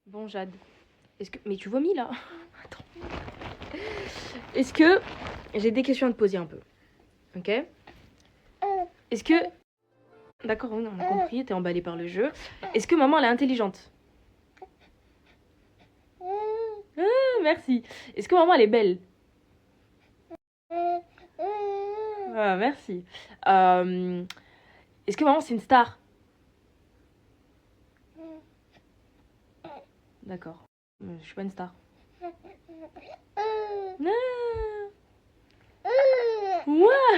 Bon, Jade, est-ce que... Mais tu vomis, là? Attends. Est-ce que... J'ai des questions à te poser un peu. Ok? Est-ce que... D'accord, on a compris, t'es emballée par le jeu. Est-ce que maman, elle est intelligente? Ah, merci. Est-ce que maman, elle est belle? Ah, merci. Est-ce que maman, c'est une star? D'accord. Je suis pas une star. Ah. Ouais.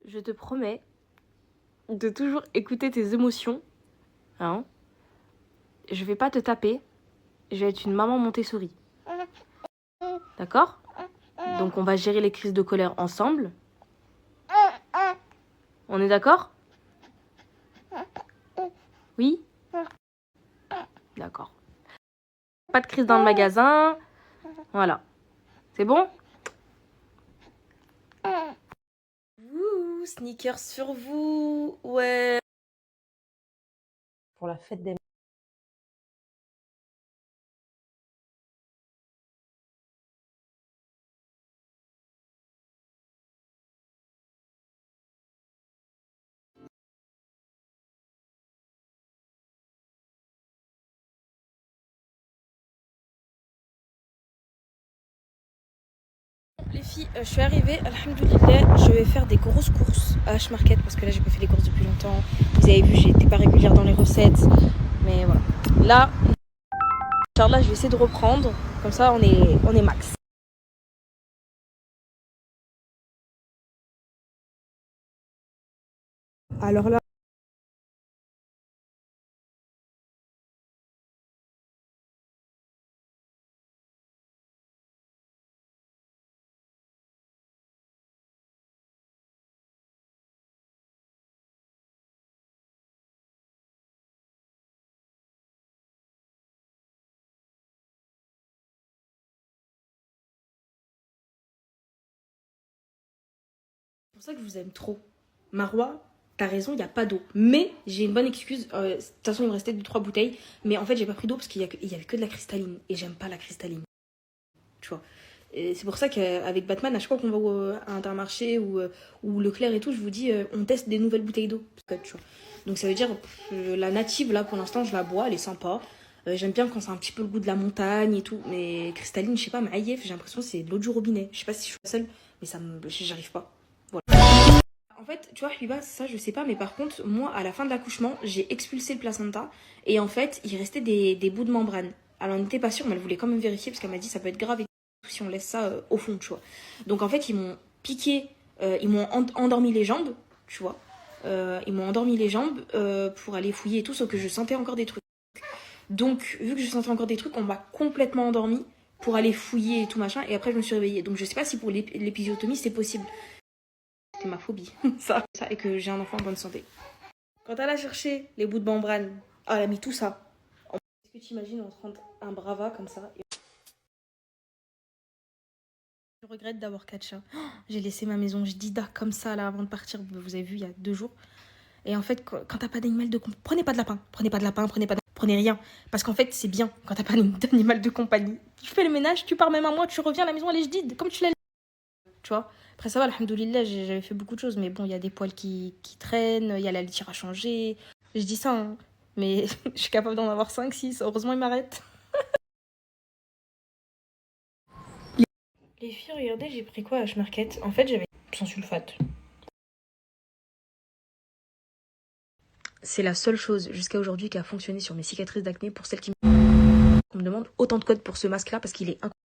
Je te promets de toujours écouter tes émotions. Hein? Je vais pas te taper. Je vais être une maman Montessori. D'accord? Donc on va gérer les crises de colère ensemble. On est d'accord? Oui? D'accord. Pas de crise dans le magasin. Voilà. C'est bon? Ouh, sneakers sur vous. Ouais. Pour la fête des... Les filles, je suis arrivée, alhamdoulilah, je vais faire des grosses courses à H-Market parce que là j'ai pas fait les courses depuis longtemps. Vous avez vu, j'étais pas régulière dans les recettes, mais voilà. Là, Inch'Allah, je vais essayer de reprendre, comme ça on est max. Alors là, c'est pour ça que je vous aime trop. Marwa, t'as raison, il n'y a pas d'eau. Mais j'ai une bonne excuse. De toute façon, il me restait 2-3 bouteilles. Mais en fait, j'ai pas pris d'eau parce qu'il y avait que de la cristalline. Et j'aime pas la cristalline. Tu vois. Et c'est pour ça qu'avec Batman, à chaque fois qu'on va à Intermarché ou Leclerc et tout, je vous dis, on teste des nouvelles bouteilles d'eau. Tu vois. Donc ça veut dire, la native, là, pour l'instant, je la bois, elle est sympa. J'aime bien quand c'est un petit peu le goût de la montagne et tout. Mais cristalline, je sais pas, mais Aïef, j'ai l'impression que c'est de l'eau du robinet. Je sais pas si je suis la seule, mais j'arrive pas. En fait, tu vois, Hiba, ça je sais pas, mais par contre, moi, à la fin de l'accouchement, j'ai expulsé le placenta et en fait, il restait des bouts de membrane. Alors, on n'était pas sûre, mais elle voulait quand même vérifier parce qu'elle m'a dit ça peut être grave et tout si on laisse ça au fond, tu vois. Donc, en fait, ils m'ont piqué, ils m'ont endormi les jambes, tu vois. Ils m'ont endormi les jambes pour aller fouiller et tout, sauf que je sentais encore des trucs. Donc, vu que je sentais encore des trucs, on m'a complètement endormi pour aller fouiller et tout machin, et après, je me suis réveillée. Donc, je sais pas si pour l'épisiotomie, c'est possible. C'est ma phobie, ça, et que j'ai un enfant en bonne santé. Quand elle a cherché les bouts de membrane, elle a mis tout ça. Est-ce que tu imagines, on se rend un brava comme ça et... Je regrette d'avoir 4 chats. Oh, j'ai laissé ma maison Jdida comme ça là avant de partir. Vous avez vu, il y a 2 jours. Et en fait, quand t'as pas d'animal de compagnie, prenez pas de lapin, prenez rien. Parce qu'en fait, c'est bien quand t'as pas d'animal de compagnie. Tu fais le ménage, tu pars même un mois, tu reviens à la maison, elle est Jdid, comme tu l'as. Tu vois. Après ça va, alhamdoulilah, j'avais fait beaucoup de choses. Mais bon, il y a des poils qui traînent, il y a la litière à changer. Je dis ça, hein. Mais je suis capable d'en avoir 5, 6. Heureusement, il m'arrête. Les filles, regardez, j'ai pris quoi à H-Market? En fait, j'avais sans sulfate. C'est la seule chose jusqu'à aujourd'hui qui a fonctionné sur mes cicatrices d'acné pour celles qui me demandent autant de code pour ce masque-là parce qu'il est incroyable.